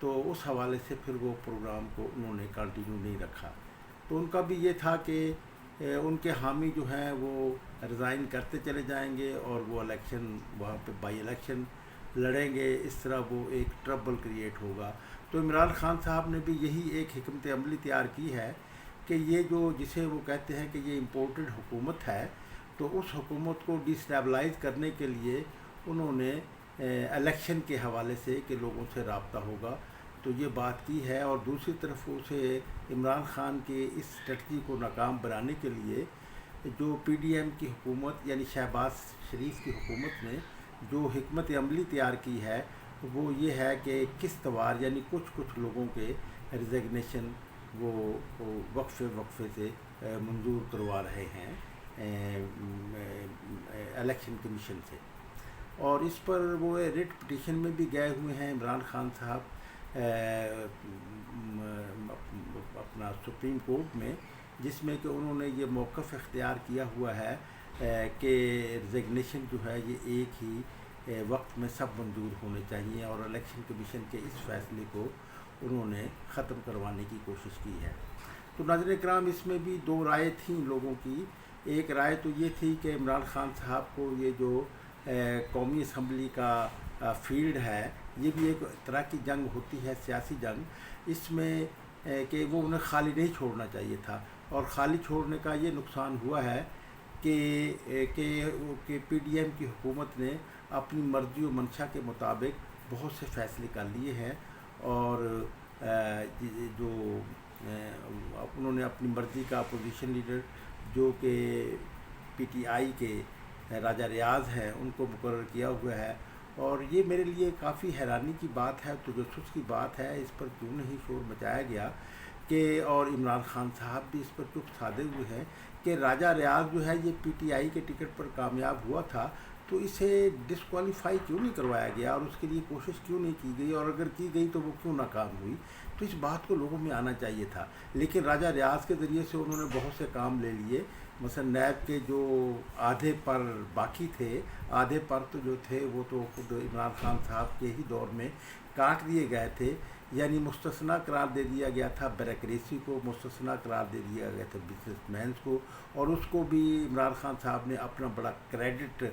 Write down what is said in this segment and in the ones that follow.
تو اس حوالے سے پھر وہ پروگرام کو انہوں نے کنٹینیو نہیں رکھا. تو ان کا بھی یہ تھا کہ ان کے حامی جو ہیں وہ ریزائن کرتے چلے جائیں گے اور وہ الیکشن وہاں پہ بائی الیکشن لڑیں گے, اس طرح وہ ایک ٹربل کریٹ ہوگا. تو عمران خان صاحب نے بھی یہی ایک حکمت عملی تیار کی ہے کہ یہ جو جسے وہ کہتے ہیں کہ یہ امپورٹڈ حکومت ہے, تو اس حکومت کو ڈی اسٹیبلائز کرنے کے لیے انہوں نے الیکشن کے حوالے سے کہ لوگوں سے رابطہ ہوگا تو یہ بات کی ہے. اور دوسری طرف اسے عمران خان کے اس اسٹریٹجی کو ناکام بنانے کے لیے جو پی ڈی ایم کی حکومت یعنی شہباز شریف کی حکومت نے جو حکمت عملی تیار کی ہے وہ یہ ہے کہ قسط وار یعنی کچھ لوگوں کے ریزگنیشن وہ وقفے سے منظور کروا رہے ہیں الیکشن کمیشن سے. اور اس پر وہ ریٹ پٹیشن میں بھی گئے ہوئے ہیں عمران خان صاحب اپنا سپریم کورٹ میں, جس میں کہ انہوں نے یہ موقف اختیار کیا ہوا ہے کہ ریزگنیشن جو ہے یہ ایک ہی وقت میں سب منظور ہونے چاہیے, اور الیکشن کمیشن کے اس فیصلے کو انہوں نے ختم کروانے کی کوشش کی ہے. تو ناظرین کرام اس میں بھی دو رائے تھیں لوگوں کی. ایک رائے تو یہ تھی کہ عمران خان صاحب کو یہ جو قومی اسمبلی کا فیلڈ ہے یہ بھی ایک طرح کی جنگ ہوتی ہے, سیاسی جنگ, اس میں کہ وہ انہیں خالی نہیں چھوڑنا چاہیے تھا. اور خالی چھوڑنے کا یہ نقصان ہوا ہے کہ پی ڈی ایم کی حکومت نے اپنی مرضی و منشا کے مطابق بہت سے فیصلے کر لیے ہیں, اور جو انہوں نے اپنی مرضی کا اپوزیشن لیڈر جو کہ پی ٹی آئی کے راجہ ریاض ہیں ان کو مقرر کیا ہوا ہے. اور یہ میرے لیے کافی حیرانی کی بات ہے, تجسس کی بات ہے, اس پر کیوں نہیں شور مچایا گیا کہ اور عمران خان صاحب بھی اس پر چپ سادے ہوئے ہیں کہ راجہ ریاض جو ہے یہ پی ٹی آئی کے ٹکٹ پر کامیاب ہوا تھا تو اسے ڈسکوالیفائی کیوں نہیں کروایا گیا اور اس کے لیے کوشش کیوں نہیں کی گئی, اور اگر کی گئی تو وہ کیوں ناکام ہوئی. تو اس بات کو لوگوں میں آنا چاہیے تھا. لیکن راجہ ریاض کے ذریعے سے انہوں نے بہت سے کام لے لیے, مثلا نیب کے جو آدھے پر باقی تھے, آدھے پر تو جو تھے وہ تو خود عمران خان صاحب کے ہی دور میں کاٹ دیے گئے تھے, یعنی مستثنیٰ قرار دے دیا گیا تھا بیوروکریسی کو, مستثنیٰ قرار دے دیا گیا تھا بزنس مینس کو, اور اس کو بھی عمران خان صاحب نے اپنا بڑا کریڈٹ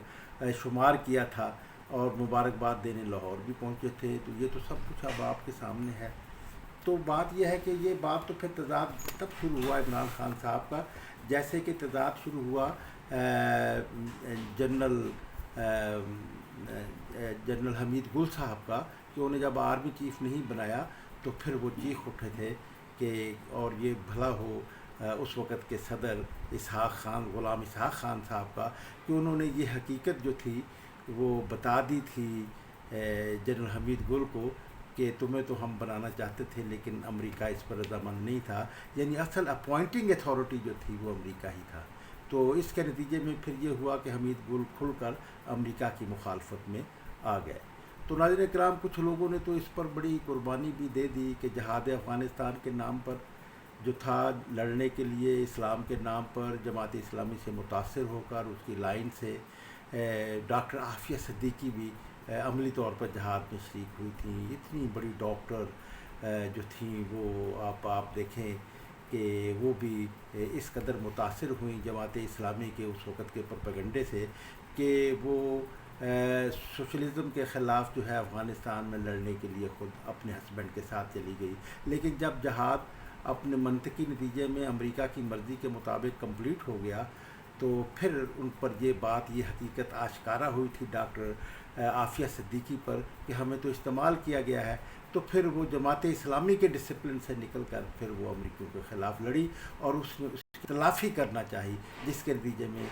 شمار کیا تھا اور مبارکباد دینے لاہور بھی پہنچے تھے. تو یہ تو سب کچھ اب آپ کے سامنے ہے. تو بات یہ ہے کہ یہ بات تو پھر تضاد تب شروع ہوا عمران خان صاحب کا جیسے کہ تضاد شروع ہوا جنرل حمید گل صاحب کا کہ انہیں جب آرمی چیف نہیں بنایا تو پھر وہ چیخ اٹھے تھے کہ اور یہ بھلا ہو اس وقت کے صدر غلام اسحاق خان صاحب کا کہ انہوں نے یہ حقیقت جو تھی وہ بتا دی تھی جنرل حمید گل کو کہ تمہیں تو ہم بنانا چاہتے تھے لیکن امریکہ اس پر رضامند نہیں تھا, یعنی اصل اپوائنٹنگ اتھارٹی جو تھی وہ امریکہ ہی تھا. تو اس کے نتیجے میں پھر یہ ہوا کہ حمید گل کھل کر امریکہ کی مخالفت میں آ گئے. تو ناظرین کرام کچھ لوگوں نے تو اس پر بڑی قربانی بھی دے دی کہ جہاد افغانستان کے نام پر جو تھا لڑنے کے لیے اسلام کے نام پر جماعت اسلامی سے متاثر ہو کر اس کی لائن سے ڈاکٹر عافیہ صدیقی بھی عملی طور پر جہاد میں شریک ہوئی تھیں. اتنی بڑی ڈاکٹر جو تھیں وہ آپ دیکھیں کہ وہ بھی اس قدر متاثر ہوئیں جماعت اسلامی کے اس وقت کے پروپیگنڈے سے کہ وہ سوشلزم کے خلاف جو ہے افغانستان میں لڑنے کے لیے خود اپنے ہسبینڈ کے ساتھ چلی گئی. لیکن جب جہاد اپنے منطقی نتیجے میں امریکہ کی مرضی کے مطابق کمپلیٹ ہو گیا تو پھر ان پر یہ بات یہ حقیقت آشکارا ہوئی تھی ڈاکٹر عافیہ صدیقی پر کہ ہمیں تو استعمال کیا گیا ہے. تو پھر وہ جماعت اسلامی کے ڈسپلن سے نکل کر پھر وہ امریکیوں کے خلاف لڑی اور اس کی تلافی کرنا چاہی, جس کے نتیجے میں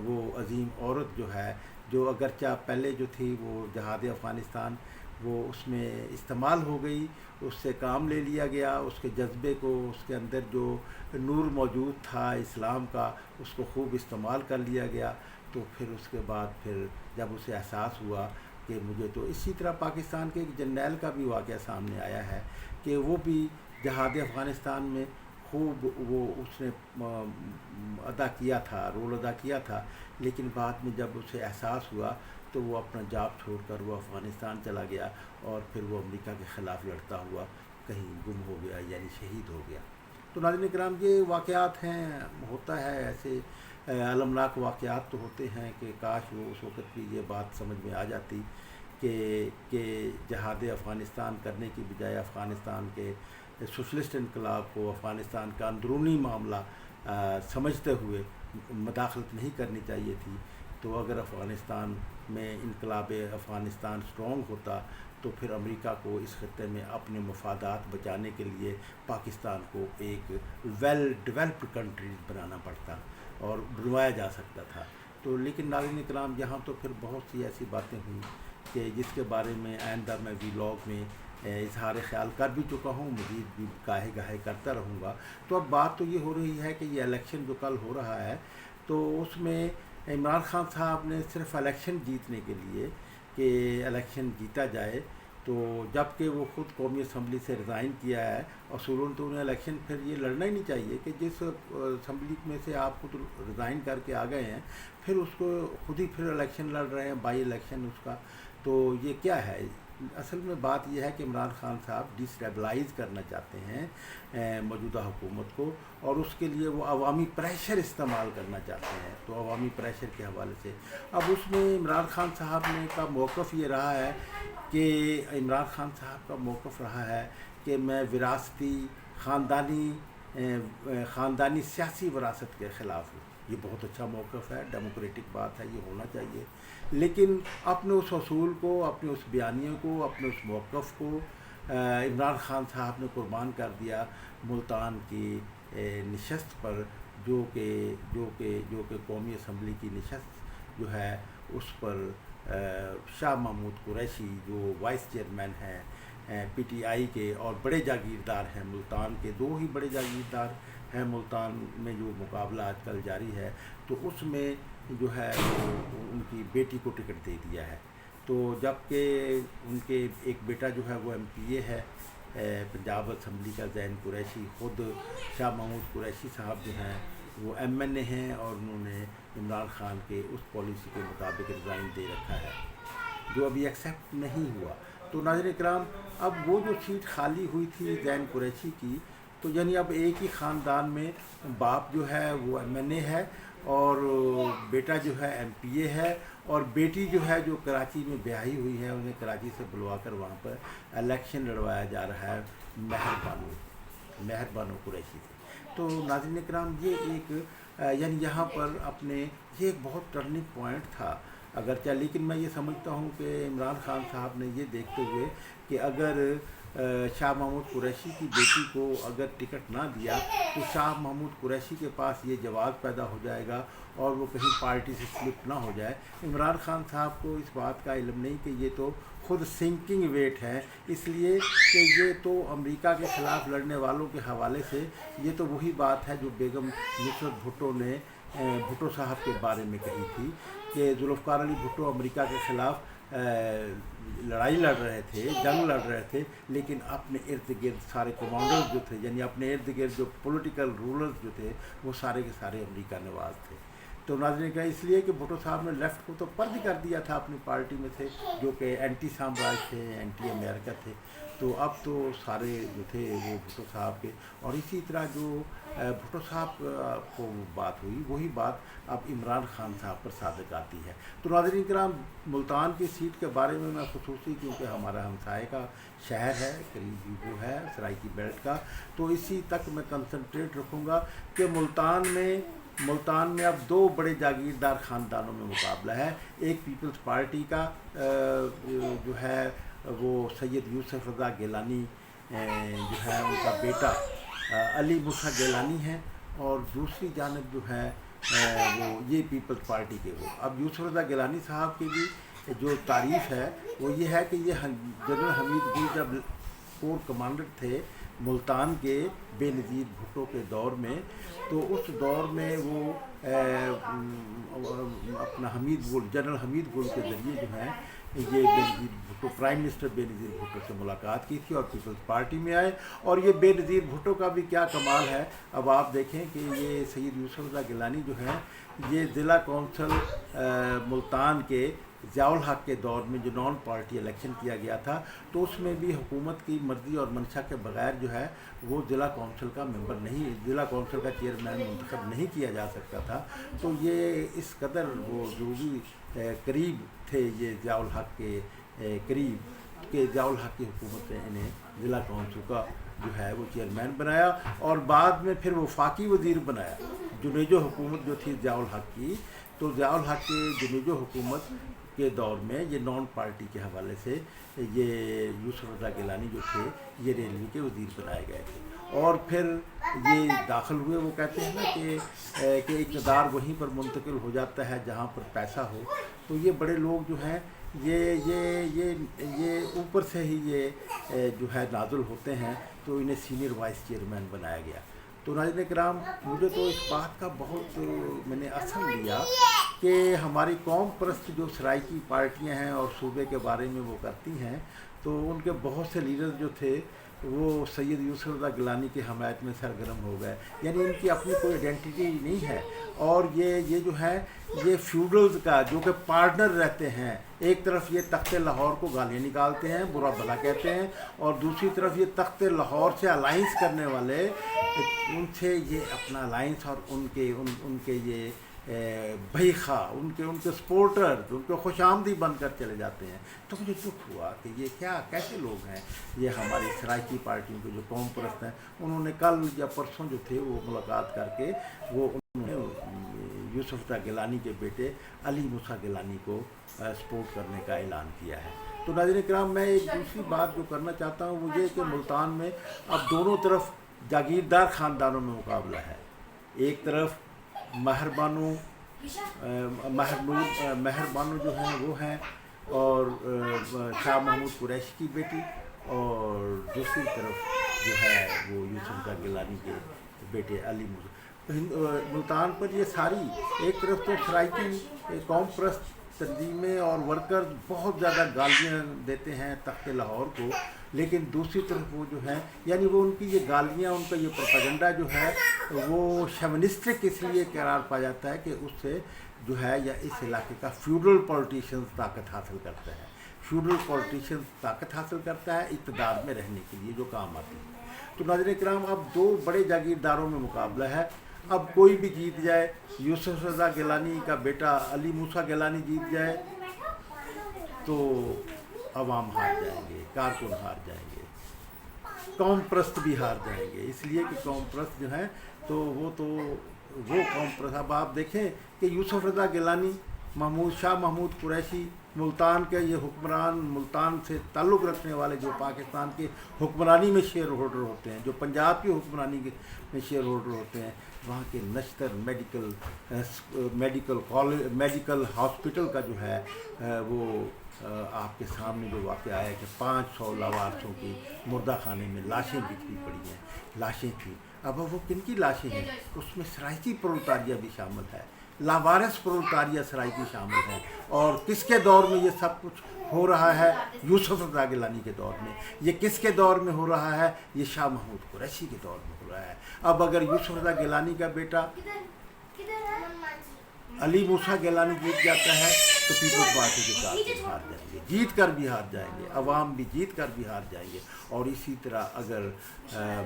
وہ عظیم عورت جو ہے جو اگرچہ پہلے جو تھی وہ جہاد افغانستان وہ اس میں استعمال ہو گئی, اس سے کام لے لیا گیا, اس کے جذبے کو اس کے اندر جو نور موجود تھا اسلام کا اس کو خوب استعمال کر لیا گیا. تو پھر اس کے بعد پھر جب اسے احساس ہوا کہ مجھے تو اسی طرح پاکستان کے ایک جرنیل کا بھی واقعہ سامنے آیا ہے کہ وہ بھی جہاد افغانستان میں خوب وہ اس نے رول ادا کیا تھا, لیکن بعد میں جب اسے احساس ہوا تو وہ اپنا جاب چھوڑ کر وہ افغانستان چلا گیا اور پھر وہ امریکہ کے خلاف لڑتا ہوا کہیں گم ہو گیا یعنی شہید ہو گیا۔ تو ناظرین کرام یہ واقعات ہیں، ہوتا ہے ایسے المناک واقعات تو ہوتے ہیں کہ کاش وہ اس وقت بھی یہ بات سمجھ میں آ جاتی کہ جہاد افغانستان کرنے کی بجائے افغانستان کے سوشلسٹ انقلاب کو افغانستان کا اندرونی معاملہ سمجھتے ہوئے مداخلت نہیں کرنی چاہیے تھی۔ تو اگر افغانستان میں انقلاب افغانستان سٹرونگ ہوتا تو پھر امریکہ کو اس خطے میں اپنے مفادات بچانے کے لیے پاکستان کو ایک ویل ڈیولپڈ کنٹری بنانا پڑتا اور بنوایا جا سکتا تھا۔ تو لیکن ناظرین کرام یہاں تو پھر بہت سی ایسی باتیں ہوئیں کہ جس کے بارے میں آئندہ میں ویلاگ میں اظہار خیال کر بھی چکا ہوں، مزید بھی گاہے گاہے کرتا رہوں گا۔ تو اب بات تو یہ ہو رہی ہے کہ یہ الیکشن جو کل ہو رہا ہے تو اس میں عمران خان صاحب نے صرف الیکشن جیتنے کے لیے کہ الیکشن جیتا جائے، تو جب کہ وہ خود قومی اسمبلی سے ریزائن کیا ہے، اصولاً تو انہیں الیکشن پھر یہ لڑنا ہی نہیں چاہیے کہ جس اسمبلی میں سے آپ خود ریزائن کر کے آ گئے ہیں پھر اس کو خود ہی پھر الیکشن لڑ رہے ہیں، بائی الیکشن اس کا۔ تو یہ کیا ہے؟ اصل میں بات یہ ہے کہ عمران خان صاحب ڈسٹیبلائز کرنا چاہتے ہیں موجودہ حکومت کو، اور اس کے لیے وہ عوامی پریشر استعمال کرنا چاہتے ہیں۔ تو عوامی پریشر کے حوالے سے اب اس میں عمران خان صاحب نے کا موقف یہ رہا ہے کہ عمران خان صاحب کا موقف رہا ہے کہ میں وراثتی خاندانی سیاسی وراثت کے خلاف ہوں۔ یہ بہت اچھا موقف ہے، ڈیموکریٹک بات ہے، یہ ہونا چاہیے، لیکن اپنے اس اصول کو، اپنے اس بیانیے کو، اپنے اس موقف کو عمران خان صاحب نے قربان کر دیا ملتان کی نشست پر، جو کہ قومی اسمبلی کی نشست جو ہے اس پر شاہ محمود قریشی جو وائس چیئرمین ہیں پی ٹی آئی کے اور بڑے جاگیردار ہیں ملتان کے، دو ہی بڑے جاگیردار ہیں ملتان میں جو مقابلہ آج کل جاری ہے، تو اس میں جو ہے وہ ان کی بیٹی کو ٹکٹ دے دیا ہے۔ تو جب کہ ان کے ایک بیٹا جو ہے وہ MP ہے پنجاب اسمبلی کا زین قریشی، خود شاہ محمود قریشی صاحب جو ہیں وہ MNA ہیں اور انہوں نے عمران خان کے اس پالیسی کے مطابق ریزائن دے رکھا ہے جو ابھی ایکسیپٹ نہیں ہوا۔ تو ناظرین کرام اب وہ جو سیٹ خالی ہوئی تھی زین قریشی کی، تو یعنی اب ایک ہی خاندان میں باپ جو ہے وہ MNA ہے اور بیٹا جو ہے MPA ہے، اور بیٹی جو ہے جو کراچی میں بیاہی ہوئی ہے انہیں کراچی سے بلوا کر وہاں پر الیکشن لڑوایا جا رہا ہے مہر بانو قریشی سے۔ تو ناظرین کرام یہ ایک یعنی یہاں پر اپنے یہ ایک بہت ٹرننگ پوائنٹ تھا اگرچہ، لیکن میں یہ سمجھتا ہوں کہ عمران خان صاحب نے یہ دیکھتے ہوئے کہ اگر شاہ محمود قریشی کی بیٹی کو اگر ٹکٹ نہ دیا تو شاہ محمود قریشی کے پاس یہ جواز پیدا ہو جائے گا اور وہ کہیں پارٹی سے سلپ نہ ہو جائے۔ عمران خان صاحب کو اس بات کا علم نہیں کہ یہ تو خود سنکنگ ویٹ ہے، اس لیے کہ یہ تو امریکہ کے خلاف لڑنے والوں کے حوالے سے یہ تو وہی بات ہے جو بیگم نصرت بھٹو نے بھٹو صاحب کے بارے میں کہی تھی کہ ذوالفقار علی بھٹو امریکہ کے خلاف لڑائی لڑ رہے تھے، جنگ لڑ رہے تھے، لیکن اپنے ارد گرد سارے کمانڈرز جو تھے، یعنی اپنے ارد گرد جو پولیٹیکل رولرز جو تھے وہ سارے کے سارے امریکہ نواز تھے۔ تو ناظرین کا اس لیے کہ بھٹو صاحب نے لیفٹ کو تو پرد کر دیا تھا اپنی پارٹی میں سے، جو کہ اینٹی سامراج تھے، اینٹی امریکہ تھے، تو اب تو سارے جو تھے وہ بھٹو صاحب کے، اور اسی طرح جو بھٹو صاحب کو بات ہوئی وہی بات اب عمران خان صاحب پر صادق آتی ہے۔ تو ناظرین کرام ملتان کی سیٹ کے بارے میں میں خصوصی کیونکہ ہمارا ہمسائے کا شہر ہے، قریبی وہ ہے سرائکی بیلٹ کا، تو اسی تک میں کنسنٹریٹ رکھوں گا کہ ملتان میں اب دو بڑے جاگیردار خاندانوں میں مقابلہ ہے۔ ایک پیپلز پارٹی کا جو ہے وہ سید یوسف رضا گیلانی جو ہے ان کا بیٹا علی موسیٰ گیلانی ہے، اور دوسری جانب جو ہے وہ یہ پیپلز پارٹی کے وہ اب یوسف رضا گیلانی صاحب کی بھی جو تعریف ہے وہ یہ ہے کہ یہ جنرل حمید گل جب کور کمانڈر تھے ملتان کے بے نظیر بھٹو کے دور میں، تو اس دور میں وہ اپنا جنرل حمید گل کے ذریعے جو ہے یہ بے نظیر بھٹو پرائم منسٹر بے نظیر بھٹو سے ملاقات کی تھی اور پیپلز پارٹی میں آئے۔ اور یہ بے نظیر بھٹو کا بھی کیا کمال ہے، اب آپ دیکھیں کہ یہ سید یوسف رضا گیلانی جو ہیں یہ ضلع کونسل ملتان کے ضیاء الحق کے دور میں جو نان پارٹی الیکشن کیا گیا تھا تو اس میں بھی حکومت کی مرضی اور منشا کے بغیر جو ہے وہ ضلع کونسل کا ممبر نہیں، ضلع کونسل کا چیئرمین منتخب نہیں کیا جا سکتا تھا. تو یہ اس قدر وہ ضروری قریب تھے یہ ضیاء الحق کے قریب کہ ضیاء الحق کی حکومت نے انہیں ضلع کونسل کا جو ہے وہ چیئرمین بنایا اور بعد میں پھر وفاقی وزیر بنایا. جنیجو حکومت جو تھی ضیاء الحق کی، تو ضیاء الحق کے جنیجو حکومت کے دور میں یہ نان پارٹی کے حوالے سے یہ یوسف رضا گیلانی جو تھے یہ ریلوے کے وزیر بنائے گئے تھے. اور پھر یہ داخل ہوئے، وہ کہتے ہیں نا کہ اقتدار وہیں پر منتقل ہو جاتا ہے جہاں پر پیسہ ہو. تو یہ بڑے لوگ جو ہیں یہ اوپر سے ہی یہ جو ہے نازل ہوتے ہیں، تو انہیں سینئر وائس چیئرمین بنایا گیا. تو ناظرین کرام، مجھے تو اس بات کا بہت میں نے اثر لیا کہ ہماری قوم پرست جو سرائکی پارٹیاں ہیں اور صوبے کے بارے میں وہ کرتی ہیں، تو ان کے بہت سے لیڈر جو تھے وہ سید یوسف رضا گیلانی کی حمایت میں سرگرم ہو گئے. یعنی ان کی اپنی کوئی آئیڈینٹی نہیں ہے. اور یہ جو ہے یہ فیوڈلز کا جو کہ پارٹنر رہتے ہیں، ایک طرف یہ تخت لاہور کو گالیاں نکالتے ہیں، برا بھلا کہتے ہیں، اور دوسری طرف یہ تخت لاہور سے الائنس کرنے والے ان سے یہ اپنا الائنس اور ان کے یہ بھائی خواہ ان کے سپورٹر ان کے خوش آمدی بن کر چلے جاتے ہیں. تو مجھے دکھ ہوا کہ یہ کیسے لوگ ہیں. یہ ہماری سرائکی پارٹیوں کے جو قوم پرست ہیں، انہوں نے کل یا پرسوں جو تھے وہ ملاقات کر کے وہ انہوں نے یوسف رضا گیلانی کے بیٹے علی موسیٰ گیلانی کو سپورٹ کرنے کا اعلان کیا ہے. تو ناظرین کرام، میں ایک دوسری بات جو کرنا چاہتا ہوں وہ یہ کہ ملتان میں اب دونوں طرف جاگیردار خاندانوں میں مقابلہ ہے. ایک طرف مہر بانو جو ہیں وہ ہیں، اور شاہ محمود قریشی کی بیٹی، اور دوسری طرف جو ہے وہ یوسف رضا گیلانی کے بیٹے علی موسیٰ. ملتان پر یہ ساری ایک طرف تو سرائکی قوم پرست تنظیمیں اور ورکر بہت زیادہ گالیاں دیتے ہیں تخت لاہور کو، لیکن دوسری طرف وہ جو ہے یعنی وہ ان کی یہ گالیاں، ان کا یہ پروپیگنڈا جو ہے وہ شیونسٹک اس لیے قرار پا جاتا ہے کہ اس سے جو ہے یا اس علاقے کا فیوڈل پولیٹیشنز طاقت حاصل کرتا ہے. فیوڈل پولیٹیشنز طاقت حاصل کرتا ہے اقتدار میں رہنے کے لیے جو کام آتی ہے. تو ناظرین کرام، اب دو بڑے جاگیرداروں میں مقابلہ ہے. اب کوئی بھی جیت جائے، یوسف رضا گیلانی کا بیٹا علی موسیٰ گیلانی جیت جائے تو عوام ہار جائیں گے، کارکن ہار جائیں گے، قوم پرست بھی ہار جائیں گے. اس لیے کہ قوم پرست جو ہیں تو وہ قوم پرست. اب آپ دیکھیں کہ یوسف رضا گیلانی، شاہ محمود قریشی، ملتان کے یہ حکمران، ملتان سے تعلق رکھنے والے جو پاکستان کی حکمرانی میں شیئر ہولڈر ہوتے ہیں، جو پنجاب کی حکمرانی میں شیئر ہولڈر ہوتے ہیں، وہاں کے نشتر میڈیکل ہاسپٹل کا جو ہے وہ آپ کے سامنے جو واقعہ ہے کہ 500 لاوارثوں کی مردہ خانے میں لاشیں بکھری پڑی ہیں. لاشیں تھیں. اب وہ کن کی لاشیں ہیں؟ اس میں سرائکی پرولتاریہ بھی شامل ہے، لاوارث پرولتاریہ سرائکی شامل ہیں. اور کس کے دور میں یہ سب کچھ ہو رہا ہے؟ یوسف رضا گیلانی کے دور میں. یہ کس کے دور میں ہو رہا ہے؟ یہ شاہ محمود قریشی کے دور میں ہو رہا ہے. اب اگر یوسف رضا گیلانی کا بیٹا علی موسیٰ گیلانی جیت جاتا ہے تو پیپلز پارٹی کے کارکن ہار جائیں گے، جیت کر بھی ہار جائیں گے، عوام بھی جیت کر بھی ہار جائیں گے. اور اسی طرح اگر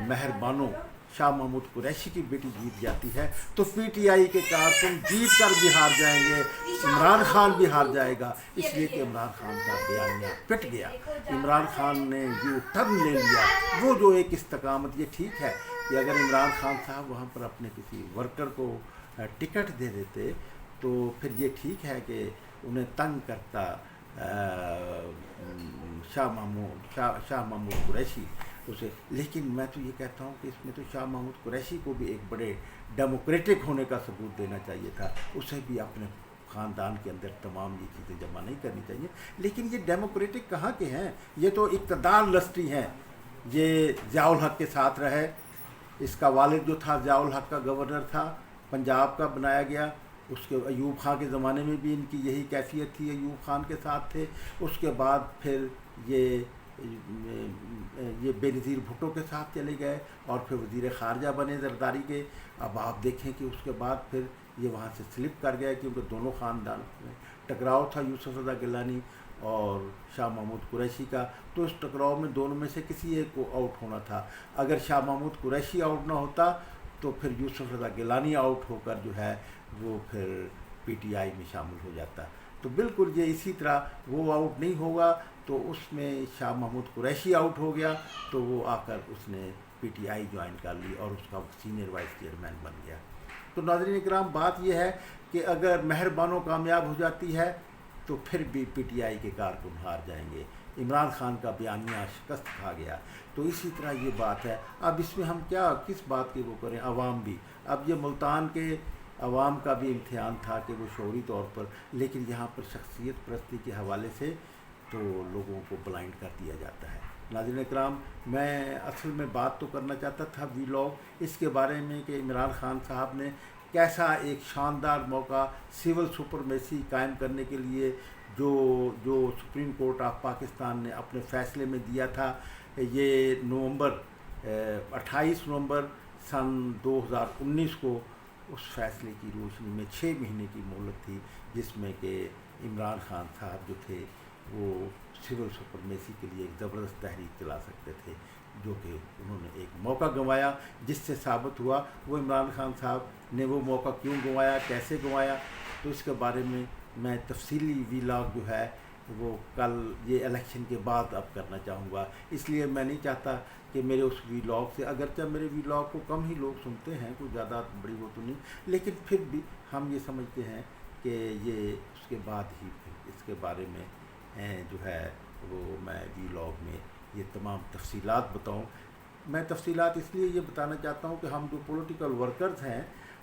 مہر بانو شاہ محمود قریشی کی بیٹی جیت جاتی ہے تو پی ٹی آئی کے کارکن جیت کر بھی ہار جائیں گے، عمران خان بھی ہار جائے گا. اس لیے کہ عمران خان کا بیانیہ پٹ گیا. عمران خان نے یو ٹرن لے لیا. وہ جو ایک استقامت، یہ ٹھیک ہے کہ اگر عمران خان صاحب وہاں پر اپنے کسی ورکر کو ٹکٹ دے دیتے تو پھر یہ ٹھیک ہے کہ انہیں تنگ کرتا شاہ محمود قریشی اسے. لیکن میں تو یہ کہتا ہوں کہ اس میں تو شاہ محمود قریشی کو بھی ایک بڑے ڈیموکریٹک ہونے کا ثبوت دینا چاہیے تھا. اسے بھی اپنے خاندان کے اندر تمام یہ چیزیں جمع نہیں کرنی چاہیے. لیکن یہ ڈیموکریٹک کہاں کے ہیں؟ یہ تو اقتدار لسٹی ہیں. یہ ضیاء الحق کے ساتھ رہے. اس کا والد جو تھا ضیاء الحق کا گورنر تھا، پنجاب کا بنایا گیا. اس کے ایوب خان کے زمانے میں بھی ان کی یہی کیفیت تھی، ایوب خان کے ساتھ تھے. اس کے بعد پھر یہ بے نظیر بھٹو کے ساتھ چلے گئے اور پھر وزیر خارجہ بنے زرداری کے. اب آپ دیکھیں کہ اس کے بعد پھر یہ وہاں سے سلپ کر گئے کیونکہ دونوں خاندان ٹکراؤ تھا یوسف رضا گیلانی اور شاہ محمود قریشی کا، تو اس ٹکراؤ میں دونوں میں سے کسی ایک کو آؤٹ ہونا تھا۔ اگر شاہ محمود قریشی آؤٹ نہ ہوتا تو پھر یوسف رضا گیلانی آؤٹ ہو کر جو ہے وہ پھر پی ٹی آئی میں شامل ہو جاتا۔ تو بالکل یہ اسی طرح وہ آؤٹ نہیں ہوگا تو اس میں شاہ محمود قریشی آؤٹ ہو گیا تو وہ آ کر اس نے پی ٹی آئی جوائن کر لی اور اس کا سینئر وائس چیئرمین بن گیا۔ تو ناظرین کرام، بات یہ ہے کہ اگر مہر بانو کامیاب ہو جاتی ہے تو پھر بھی پی ٹی آئی کے کارکن ہار جائیں گے، عمران خان کا بیانیہ شکست کھا گیا۔ تو اسی طرح یہ بات ہے۔ اب اس میں ہم کیا کس بات کی وہ کریں، عوام بھی، اب یہ ملتان کے عوام کا بھی امتحان تھا کہ وہ شعوری طور پر، لیکن یہاں پر شخصیت پرستی کے حوالے سے تو لوگوں کو بلائنڈ کر دیا جاتا ہے۔ ناظرین اکرام، میں اصل میں بات تو کرنا چاہتا تھا ویلاگ اس کے بارے میں کہ عمران خان صاحب نے کیسا ایک شاندار موقع سول سپرمیسی قائم کرنے کے لیے جو سپریم کورٹ آف پاکستان نے اپنے فیصلے میں دیا تھا، یہ 28 نومبر سن 2019 کو اس فیصلے کی روشنی میں 6 مہینے کی مہلت تھی، جس میں کہ عمران خان صاحب جو تھے وہ سول سپرمیسی کے لیے ایک زبردست تحریک چلا سکتے تھے، جو کہ انہوں نے ایک موقع گنوایا، جس سے ثابت ہوا وہ عمران خان صاحب نے وہ موقع کیوں گنوایا، کیسے گنوایا۔ تو اس کے بارے میں تفصیلی ویلاگ جو ہے وہ کل یہ الیکشن کے بعد اب کرنا چاہوں گا، اس لیے میں نہیں چاہتا کہ میرے اس ویلاگ سے، اگرچہ میرے ویلاگ کو کم ہی لوگ سنتے ہیں، کوئی زیادہ بڑی وہ تو نہیں، لیکن پھر بھی ہم یہ سمجھتے ہیں کہ یہ اس کے بعد ہی پھر اس کے بارے میں جو ہے وہ میں ویلاگ میں یہ تمام تفصیلات بتاؤں۔ میں تفصیلات اس لیے یہ بتانا چاہتا ہوں کہ ہم جو پولیٹیکل ورکرز ہیں،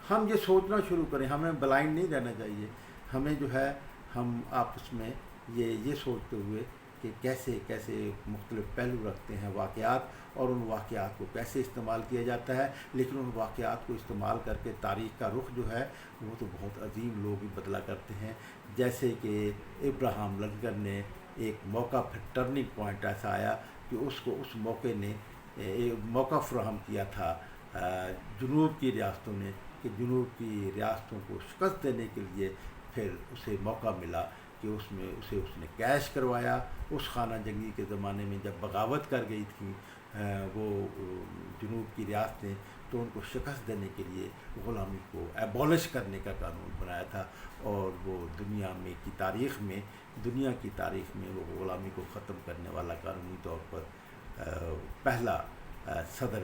ہم یہ سوچنا شروع کریں، ہمیں بلائنڈ نہیں رہنا چاہیے، ہمیں جو ہے ہم آپس میں یہ سوچتے ہوئے کہ کیسے مختلف پہلو رکھتے ہیں واقعات، اور ان واقعات کو کیسے استعمال کیا جاتا ہے، لیکن ان واقعات کو استعمال کر کے تاریخ کا رخ جو ہے وہ تو بہت عظیم لوگ ہی بدلا کرتے ہیں۔ جیسے کہ ابراہم لنکن نے ایک موقع، پھر ٹرننگ پوائنٹ ایسا آیا کہ اس کو اس موقع نے موقع فراہم کیا تھا جنوب کی ریاستوں نے، کہ جنوب کی ریاستوں کو شکست دینے کے لیے پھر اسے موقع ملا کہ اس نے کیش کروایا۔ اس خانہ جنگی کے زمانے میں جب بغاوت کر گئی تھیں وہ جنوب کی ریاستیں، تو ان کو شکست دینے کے لیے غلامی کو ایبولش کرنے کا قانون بنایا تھا، اور وہ دنیا کی تاریخ میں وہ غلامی کو ختم کرنے والا قانونی طور پر پہلا صدر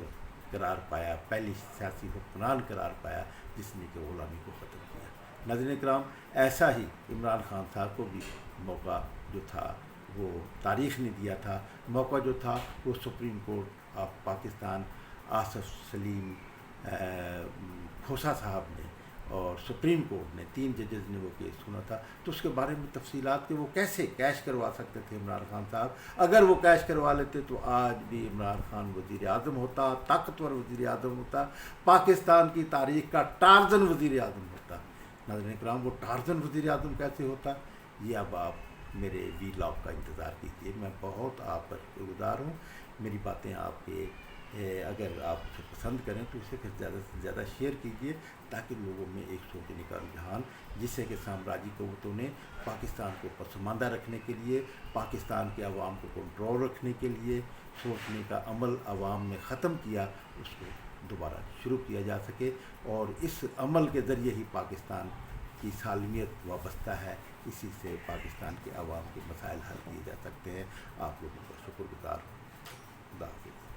قرار پایا، پہلی سیاسی حکمران قرار پایا جس نے کہ غلامی کو ختم کیا۔ ناظرین کرام، ایسا ہی عمران خان صاحب کو بھی موقع جو تھا وہ تاریخ نے دیا تھا، موقع جو تھا وہ supreme court of Pakistan Asif Saleem Khosa صاحب نے اور سپریم کورٹ نے 3 ججز نے وہ کیس سنا تھا۔ تو اس کے بارے میں تفصیلات کہ وہ کیسے کیش کروا سکتے تھے عمران خان صاحب، اگر وہ کیش کروا لیتے تو آج بھی عمران خان وزیر اعظم ہوتا، طاقتور وزیر اعظم ہوتا، پاکستان کی تاریخ کا ٹارزن وزیر اعظم ہوتا۔ ناظرین کرام، وہ ٹارزن وزیر اعظم کیسے ہوتا، یہ اب آپ میرے ویلاگ کا انتظار کیجیے۔ میں بہت آپ پر شکرگزار ہوں، میری باتیں آپ کے اگر آپ اسے پسند کریں تو اسے پھر زیادہ سے زیادہ شیئر کیجیے، تاکہ لوگوں میں ایک سوچنے کا رجحان، جس سے کہ سامراجی قوتوں نے پاکستان کو پسماندہ رکھنے کے لیے، پاکستان کے عوام کو کنٹرول رکھنے کے لیے سوچنے کا عمل عوام میں ختم کیا، اس کو دوبارہ شروع کیا جا سکے، اور اس عمل کے ذریعے ہی پاکستان کی سالمیت وابستہ ہے، اسی سے پاکستان کے عوام کے مسائل حل کیے جا سکتے ہیں۔ آپ لوگوں کا شکر گزار ہوں۔ خدا حافظ۔